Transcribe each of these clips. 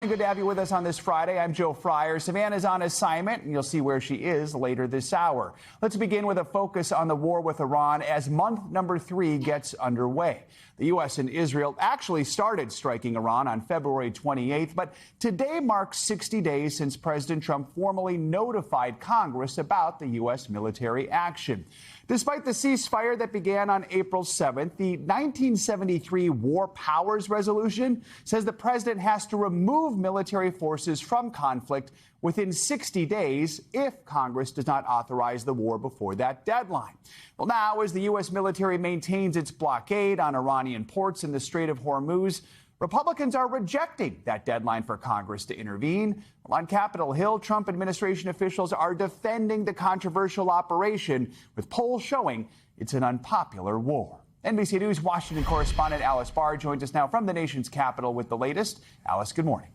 Good to have you with us on this Friday. I'm Joe Fryer. Savannah's on assignment, and you'll see where she is later this hour. Let's begin with a focus on the war with Iran as month number 3 gets underway. The U.S. and Israel actually started striking Iran on February 28th, but today marks 60 days since President Trump formally notified Congress about the U.S. military action. Despite the ceasefire that began on April 7th, the 1973 War Powers Resolution says the president has to remove military forces from conflict within 60 days if Congress does not authorize the war before that deadline. Well, now, as the U.S. military maintains its blockade on Iranian ports in the Strait of Hormuz, Republicans are rejecting that deadline for Congress to intervene. Well, on Capitol Hill, Trump administration officials are defending the controversial operation, with polls showing it's an unpopular war. NBC News Washington correspondent Alice Barr joins us now from the nation's capital with the latest. Alice, good morning.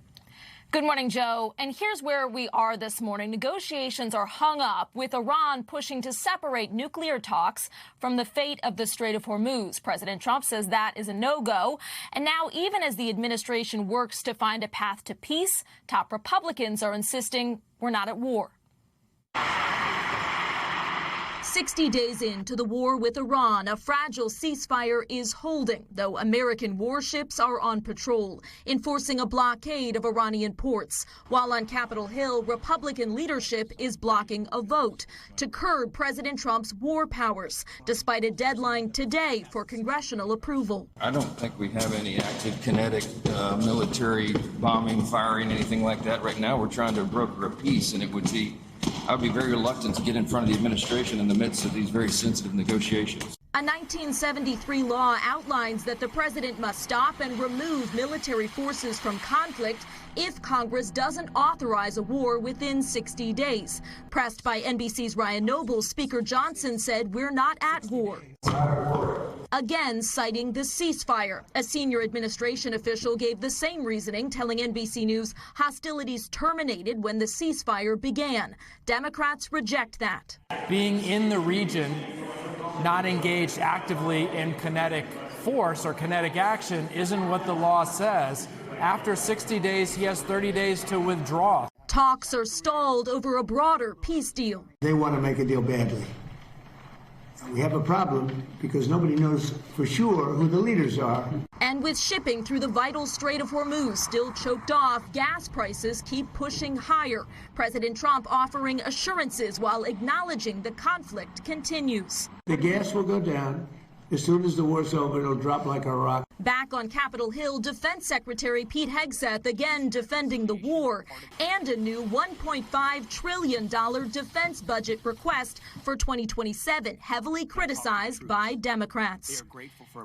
Good morning, Joe. And here's where we are this morning. Negotiations are hung up, with Iran pushing to separate nuclear talks from the fate of the Strait of Hormuz. President Trump says that is a no-go. And now, even as the administration works to find a path to peace, top Republicans are insisting we're not at war. 60 days into the war with Iran, a fragile ceasefire is holding, though American warships are on patrol, enforcing a blockade of Iranian ports. While on Capitol Hill, Republican leadership is blocking a vote to curb President Trump's war powers, despite a deadline today for congressional approval. I don't think we have any active kinetic military bombing, firing, anything like that right now. We're trying to broker a peace, and I would be very reluctant to get in front of the administration in the midst of these very sensitive negotiations. A 1973 law outlines that the president must stop and remove military forces from conflict if Congress doesn't authorize a war within 60 days. Pressed by NBC's Ryan Noble, Speaker Johnson said we're not at war. Again, citing the ceasefire. A senior administration official gave the same reasoning, telling NBC News hostilities terminated when the ceasefire began. Democrats reject that. Being in the region, not engaged actively in kinetic force or kinetic action, isn't what the law says. After 60 days, he has 30 days to withdraw. Talks are stalled over a broader peace deal. They want to make a deal badly. We have a problem because nobody knows for sure who the leaders are. And with shipping through the vital Strait of Hormuz still choked off, gas prices keep pushing higher. President Trump offering assurances while acknowledging the conflict continues. The gas will go down. As soon as the war's over, it'll drop like a rock. Back on Capitol Hill, Defense Secretary Pete Hegseth again defending the war and a new $1.5 trillion defense budget request for 2027, heavily criticized by Democrats.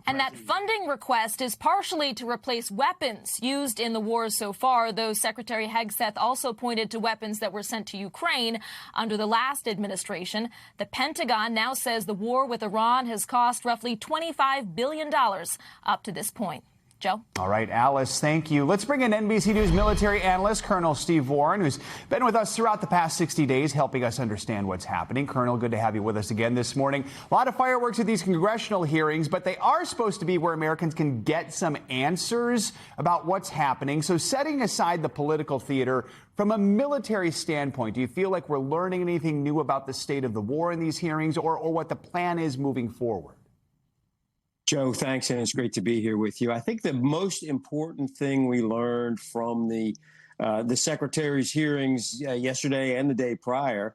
And that funding request is partially to replace weapons used in the war so far, though Secretary Hegseth also pointed to weapons that were sent to Ukraine under the last administration. The Pentagon now says the war with Iran has cost roughly $25 billion up to this point. Joe? All right, Alice, thank you. Let's bring in NBC News military analyst Colonel Steve Warren, who's been with us throughout the past 60 days, helping us understand what's happening. Colonel, good to have you with us again this morning. A lot of fireworks at these congressional hearings, but they are supposed to be where Americans can get some answers about what's happening. So setting aside the political theater, from a military standpoint, do you feel like we're learning anything new about the state of the war in these hearings, or what the plan is moving forward? Joe, thanks, and it's great to be here with you. I think the most important thing we learned from the Secretary's hearings yesterday and the day prior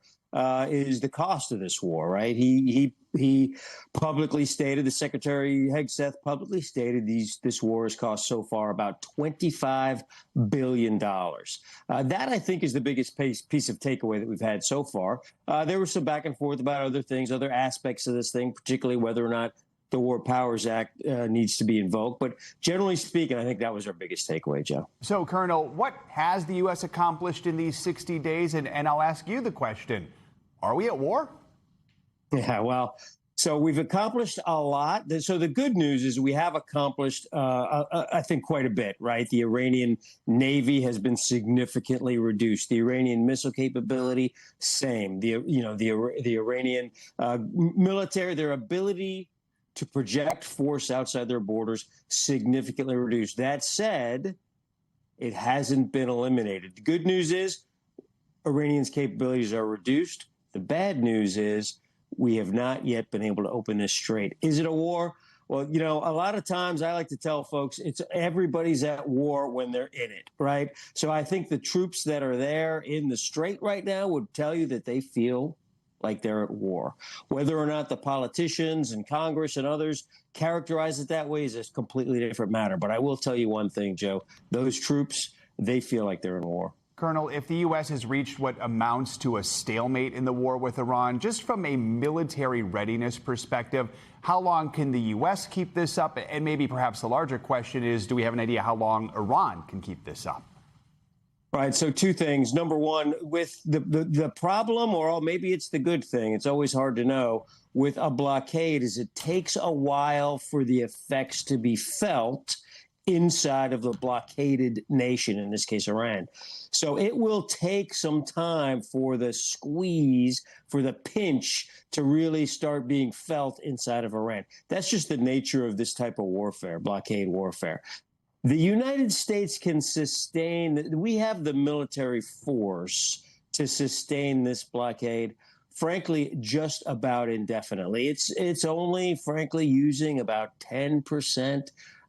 is the cost of this war, right? He publicly stated, the Secretary Hegseth publicly stated this war has cost so far about $25 billion. That, I think, is the biggest piece of takeaway that we've had so far. There was some back and forth about other things, other aspects of this thing, particularly whether or not the War Powers Act needs to be invoked. But generally speaking, I think that was our biggest takeaway, Joe. So, Colonel, what has the U.S. accomplished in these 60 days? And I'll ask you the question, are we at war? Yeah, well, so we've accomplished a lot. So the good news is we have accomplished, I think, quite a bit, right? The Iranian Navy has been significantly reduced. The Iranian missile capability, same. The Iranian military, their ability to project force outside their borders, significantly reduced. That said, It hasn't been eliminated. The good news is Iranians' capabilities are reduced. The bad news is we have not yet been able to open this strait. Is it a war? Well, you know, a lot of times I like to tell folks it's everybody's at war when they're in it, right? So I think the troops that are there in the strait right now would tell you that they feel like they're at war. Whether or not the politicians and Congress and others characterize it that way is a completely different matter. But I will tell you one thing, Joe, those troops, they feel like they're in war. Colonel, if the U.S. has reached what amounts to a stalemate in the war with Iran, just from a military readiness perspective, how long can the U.S. keep this up? And maybe perhaps the larger question is, do we have an idea how long Iran can keep this up? Right. So two things. Number one, with the problem, or maybe it's the good thing, it's always hard to know, with a blockade is it takes a while for the effects to be felt inside of the blockaded nation, in this case, Iran. So it will take some time for the squeeze, for the pinch to really start being felt inside of Iran. That's just the nature of this type of warfare, blockade warfare. The United States can sustain, we have the military force to sustain this blockade, frankly, just about indefinitely. It's only, frankly, using about 10%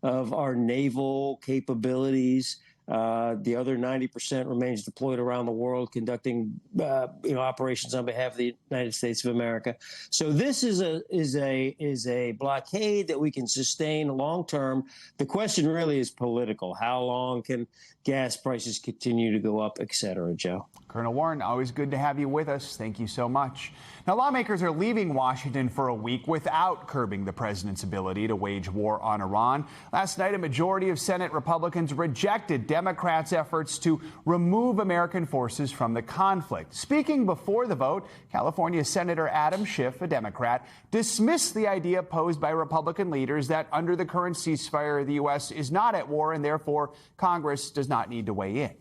of our naval capabilities. The other 90% remains deployed around the world, conducting operations on behalf of the United States of America. So this is a blockade that we can sustain long term. The question really is political. How long can gas prices continue to go up, et cetera, Joe? Colonel Warren, always good to have you with us. Thank you so much. Now, lawmakers are leaving Washington for a week without curbing the president's ability to wage war on Iran. Last night, a majority of Senate Republicans rejected Democrats' efforts to remove American forces from the conflict. Speaking before the vote, California Senator Adam Schiff, a Democrat, dismissed the idea posed by Republican leaders that under the current ceasefire, the U.S. is not at war and therefore Congress does not need to weigh in.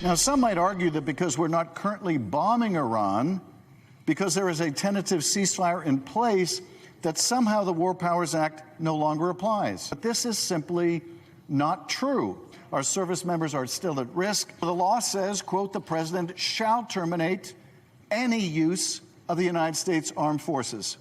Now, some might argue that because we're not currently bombing Iran, because there is a tentative ceasefire in place, that somehow the War Powers Act no longer applies. But this is simply not true. Our service members are still at risk. The law says, quote, the president shall terminate any use of the United States Armed Forces.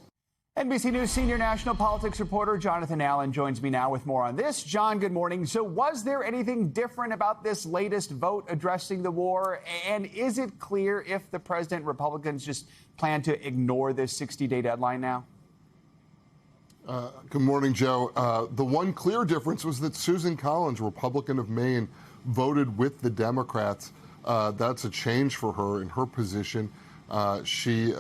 NBC News senior national politics reporter Jonathan Allen joins me now with more on this. John, good morning. So was there anything different about this latest vote addressing the war? And is it clear if the president Republicans just plan to ignore this 60-day deadline now? Good morning, Joe. The one clear difference was that Susan Collins, Republican of Maine, voted with the Democrats. That's a change for her in her position. She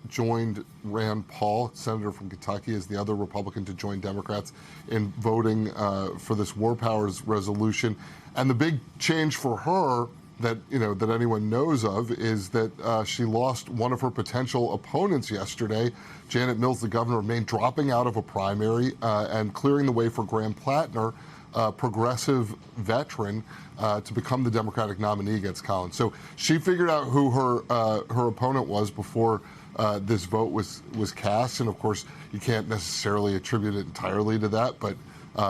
joined Rand Paul, senator from Kentucky, as the other Republican to join Democrats in voting for this War Powers resolution. And the big change for her that anyone knows of is that she lost one of her potential opponents yesterday. Janet Mills, the governor of Maine, dropping out of a primary and clearing the way for Graham Plattner, a progressive veteran, to become the Democratic nominee against Collins. So she figured out who her opponent was before this vote was cast. And of course, you can't necessarily attribute it entirely to that, but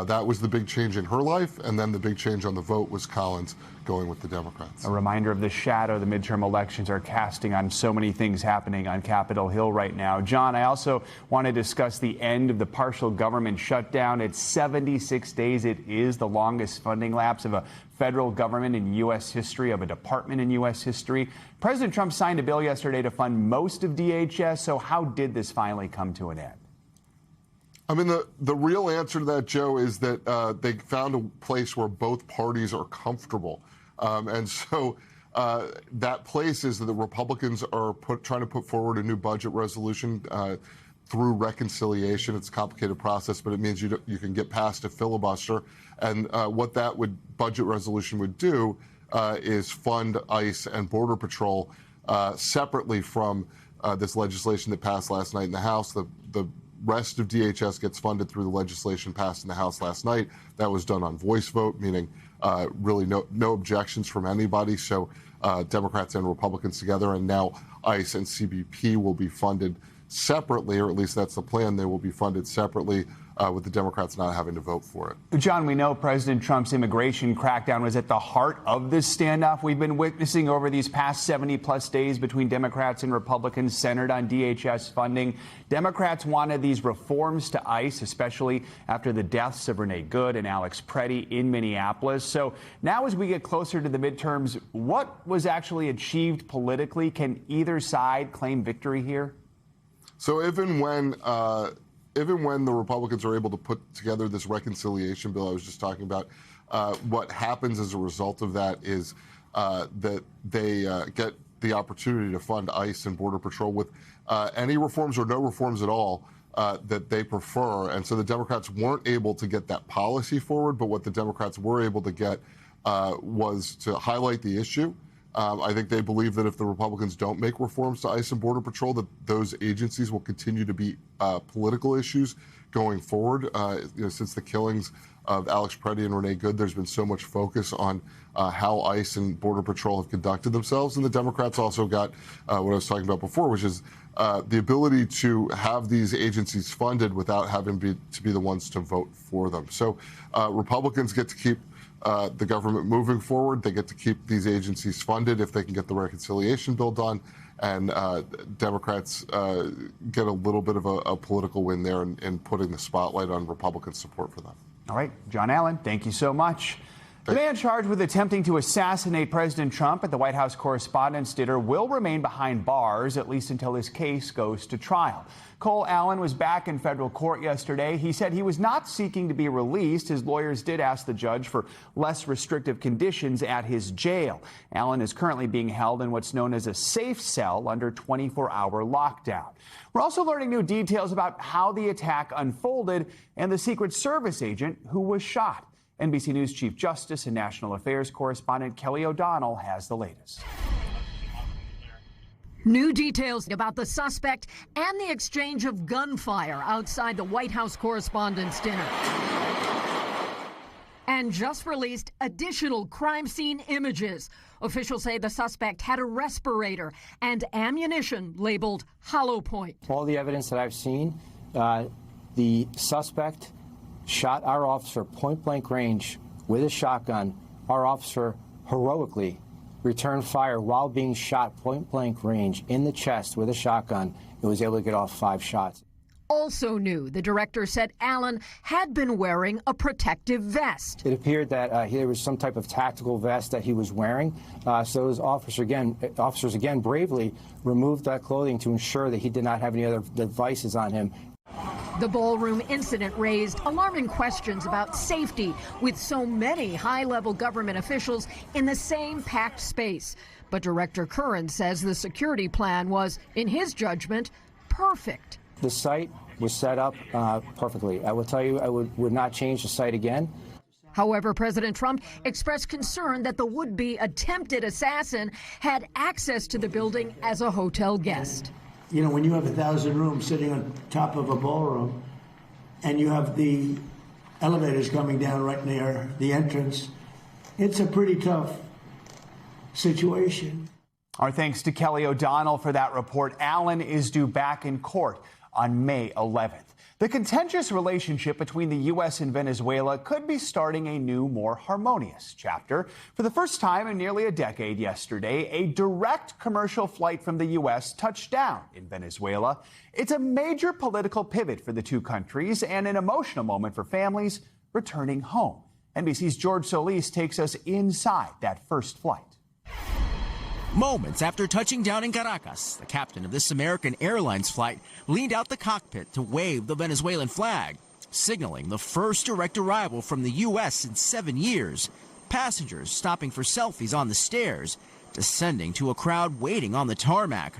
that was the big change in her life. And then the big change on the vote was Collins going with the Democrats. A reminder of the shadow the midterm elections are casting on so many things happening on Capitol Hill right now. John, I also want to discuss the end of the partial government shutdown. It's 76 days. It is the longest funding lapse of a federal government in U.S. history, of a department in U.S. history. President Trump signed a bill yesterday to fund most of DHS. So how did this finally come to an end? I mean, the real answer to that, Joe, is that they found a place where both parties are comfortable. And so that place is that the Republicans are trying to put forward a new budget resolution through reconciliation. It's a complicated process, but it means you can get past a filibuster. And what that budget resolution would do is fund ICE and Border Patrol separately from this legislation that passed last night in the House. The rest of DHS gets funded through the legislation passed in the House last night. That was done on voice vote, meaning really no objections from anybody. So Democrats and Republicans together, and now ICE and CBP will be funded separately, or at least that's the plan. They will be funded separately with the Democrats not having to vote for it. John, we know President Trump's immigration crackdown was at the heart of this standoff we've been witnessing over these past 70-plus days between Democrats and Republicans centered on DHS funding. Democrats wanted these reforms to ICE, especially after the deaths of Renee Good and Alex Preddy in Minneapolis. So now as we get closer to the midterms, what was actually achieved politically? Can either side claim victory here? So even when the Republicans are able to put together this reconciliation bill I was just talking about, what happens as a result of that is that they get the opportunity to fund ICE and Border Patrol with any reforms or no reforms at all that they prefer. And so the Democrats weren't able to get that policy forward, but what the Democrats were able to get was to highlight the issue. I think they believe that if the Republicans don't make reforms to ICE and Border Patrol, that those agencies will continue to be political issues going forward. Since the killings of Alex Preddy and Renee Good, there's been so much focus on how ICE and Border Patrol have conducted themselves. And the Democrats also got what I was talking about before, which is the ability to have these agencies funded without having to be the ones to vote for them. So Republicans get to keep the government moving forward. They get to keep these agencies funded if they can get the reconciliation bill done. And Democrats get a little bit of a political win there in putting the spotlight on Republican support for them. All right, John Allen, thank you so much. The man charged with attempting to assassinate President Trump at the White House Correspondents' Dinner will remain behind bars, at least until his case goes to trial. Cole Allen was back in federal court yesterday. He said he was not seeking to be released. His lawyers did ask the judge for less restrictive conditions at his jail. Allen is currently being held in what's known as a safe cell under 24-hour lockdown. We're also learning new details about how the attack unfolded and the Secret Service agent who was shot. NBC News Chief Justice and National Affairs correspondent Kelly O'Donnell has the latest. New details about the suspect and the exchange of gunfire outside the White House Correspondents' Dinner. And just released additional crime scene images. Officials say the suspect had a respirator and ammunition labeled hollow point. All the evidence that I've seen, the suspect shot our officer point-blank range with a shotgun. Our officer heroically returned fire while being shot point-blank range in the chest with a shotgun and was able to get off 5 shots. Also new, the director said Allen had been wearing a protective vest. It appeared that there was some type of tactical vest that he was wearing. So his officers again bravely removed that clothing to ensure that he did not have any other devices on him. The ballroom incident raised alarming questions about safety with so many high-level government officials in the same packed space. But Director Curran says the security plan was, in his judgment, perfect. The site was set up perfectly. I will tell you, I would not change the site again. However, President Trump expressed concern that the would-be attempted assassin had access to the building as a hotel guest. You know, when you have 1,000 rooms sitting on top of a ballroom and you have the elevators coming down right near the entrance, it's a pretty tough situation. Our thanks to Kelly O'Donnell for that report. Allen is due back in court on May 11th. The contentious relationship between the U.S. and Venezuela could be starting a new, more harmonious chapter. For the first time in nearly a decade yesterday, a direct commercial flight from the U.S. touched down in Venezuela. It's a major political pivot for the two countries and an emotional moment for families returning home. NBC's George Solis takes us inside that first flight. Moments after touching down in Caracas, the captain of this American Airlines flight leaned out the cockpit to wave the Venezuelan flag, signaling the first direct arrival from the U.S. in 7 years. Passengers stopping for selfies on the stairs, descending to a crowd waiting on the tarmac.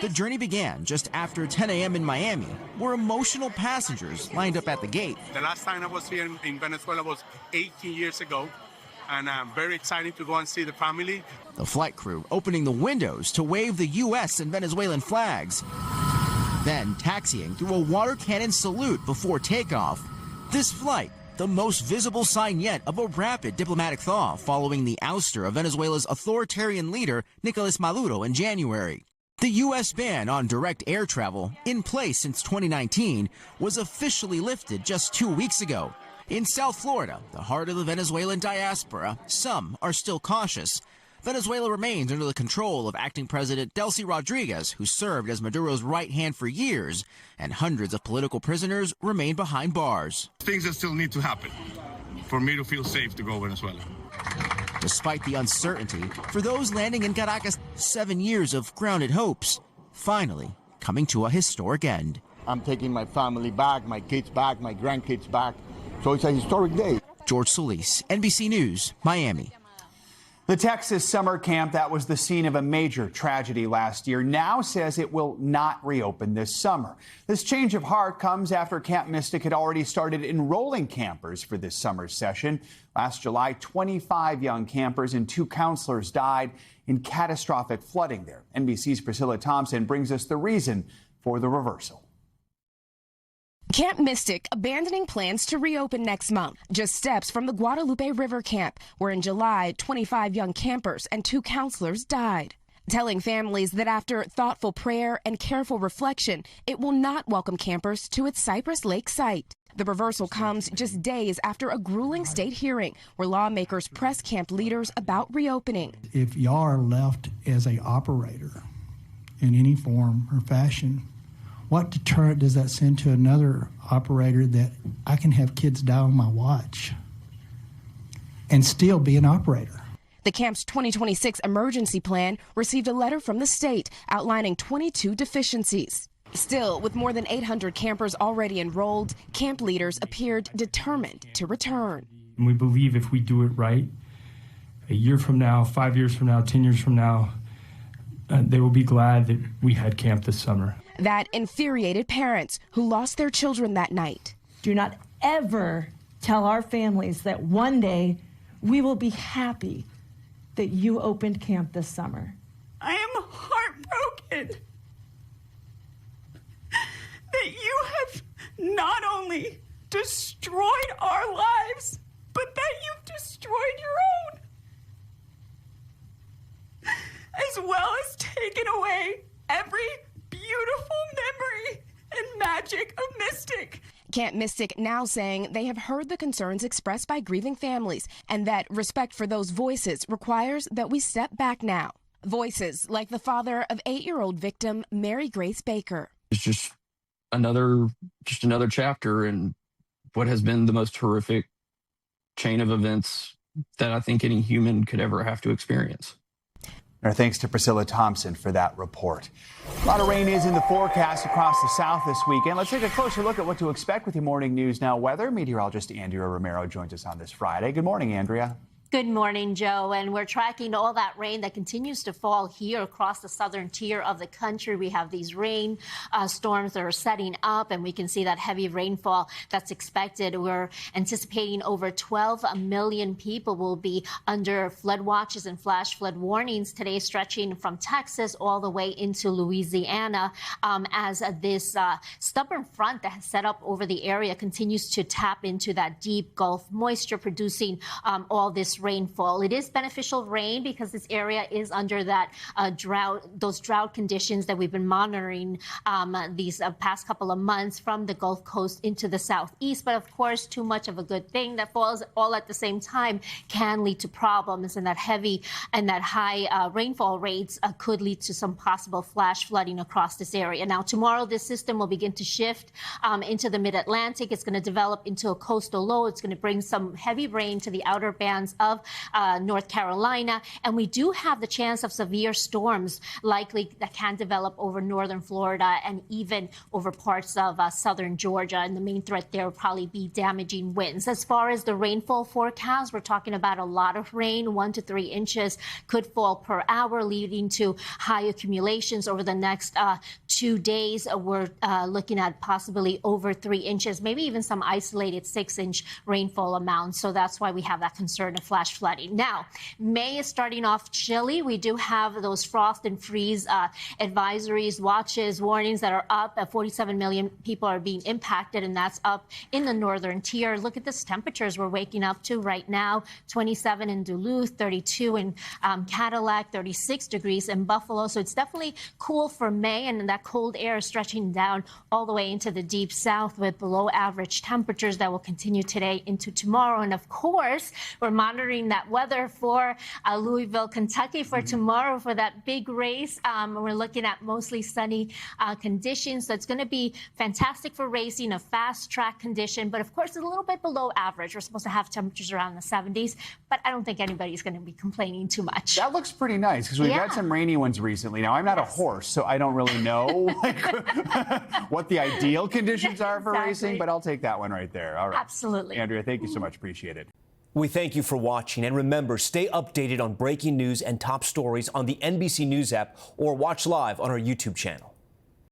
The journey began just after 10 a.m. in Miami, where emotional passengers lined up at the gate. The last time I was here in Venezuela was 18 years ago. And I'm very excited to go and see the family. The flight crew opening the windows to wave the U.S. and Venezuelan flags, then taxiing through a water cannon salute before takeoff. This flight, the most visible sign yet of a rapid diplomatic thaw following the ouster of Venezuela's authoritarian leader, Nicolas Maduro, in January. The U.S. ban on direct air travel, in place since 2019, was officially lifted just 2 weeks ago. In South Florida, the heart of the Venezuelan diaspora, some are still cautious. Venezuela remains under the control of acting President Delcy Rodriguez, who served as Maduro's right hand for years, and hundreds of political prisoners remain behind bars. Things that still need to happen for me to feel safe to go Venezuela. Despite the uncertainty, for those landing in Caracas, 7 years of grounded hopes finally coming to a historic end. I'm taking my family back, my kids back, my grandkids back. So it's a historic day. George Solis, NBC News, Miami. The Texas summer camp that was the scene of a major tragedy last year now says it will not reopen this summer. This change of heart comes after Camp Mystic had already started enrolling campers for this summer's session. Last July, 25 young campers and 2 counselors died in catastrophic flooding there. NBC's Priscilla Thompson brings us the reason for the reversal. Camp Mystic abandoning plans to reopen next month, just steps from the Guadalupe River Camp, where in July, 25 young campers and 2 counselors died. Telling families that after thoughtful prayer and careful reflection, it will not welcome campers to its Cypress Lake site. The reversal comes just days after a grueling state hearing where lawmakers pressed camp leaders about reopening. If y'all are left as an operator in any form or fashion, what deterrent does that send to another operator that I can have kids die on my watch and still be an operator? The camp's 2026 emergency plan received a letter from the state outlining 22 deficiencies. Still, with more than 800 campers already enrolled, camp leaders appeared determined to return. And we believe if we do it right, a year from now, 5 years from now, 10 years from now, they will be glad that we had camp this summer. That infuriated parents who lost their children that night. Do not ever tell our families that one day we will be happy that you opened camp this summer. I am heartbroken that you have not only destroyed our lives, but that you've destroyed your own, as well as taken away every beautiful memory and magic of Mystic. Camp Mystic now saying they have heard the concerns expressed by grieving families and that respect for those voices requires that we step back now. Voices like the father of 8-year-old victim Mary Grace Baker. It's just another chapter in what has been the most horrific chain of events that I think any human could ever have to experience. Our thanks to Priscilla Thompson for that report. A lot of rain is in the forecast across the south this weekend. Let's take a closer look at what to expect with your morning news now weather. Meteorologist Andrea Romero joins us on this Friday. Good morning, Andrea. Good morning, Joe. And we're tracking all that rain that continues to fall here across the southern tier of the country. We have these rain storms that are setting up, and we can see that heavy rainfall that's expected. We're anticipating over 12 million people will be under flood watches and flash flood warnings today, stretching from Texas all the way into Louisiana, as this stubborn front that has set up over the area continues to tap into that deep Gulf moisture, producing all this rainfall. It is beneficial rain because this area is under that those drought conditions that we've been monitoring these past couple of months from the Gulf Coast into the southeast. But of course, too much of a good thing that falls all at the same time can lead to problems, and that heavy and that high rainfall rates could lead to some possible flash flooding across this area. Now, tomorrow, this system will begin to shift into the mid-Atlantic. It's going to develop into a coastal low. It's going to bring some heavy rain to the outer bands of North Carolina, and we do have the chance of severe storms likely that can develop over northern Florida and even over parts of southern Georgia, and the main threat there will probably be damaging winds. As far as the rainfall forecast, we're talking about a lot of rain. 1 to 3 inches could fall per hour, leading to high accumulations over the next 2 days. We're looking at possibly over 3 inches, maybe even some isolated 6-inch rainfall amounts. So that's why we have that concern of flash flash flooding. Now, May is starting off chilly. We do have those frost and freeze advisories, watches, warnings that are up. 47 million people are being impacted, and that's up in the northern tier. Look at this temperatures we're waking up to right now. 27 in Duluth, 32 in Cadillac, 36 degrees in Buffalo. So it's definitely cool for May, and that cold air is stretching down all the way into the deep south with below average temperatures that will continue today into tomorrow. And of course, we're monitoring that weather for Louisville, Kentucky for tomorrow for that big race. We're looking at mostly sunny conditions. So it's going to be fantastic for racing, a fast track condition, but of course, it's a little bit below average. We're supposed to have temperatures around the 70s, but I don't think anybody's going to be complaining too much. That looks pretty nice because we've had some rainy ones recently. Now, I'm not a horse, so I don't really know what the ideal conditions are for racing, but I'll take that one right there. All right. Absolutely. Andrea, thank you so much. Appreciate it. We thank you for watching, and remember, stay updated on breaking news and top stories on the NBC News app or watch live on our YouTube channel.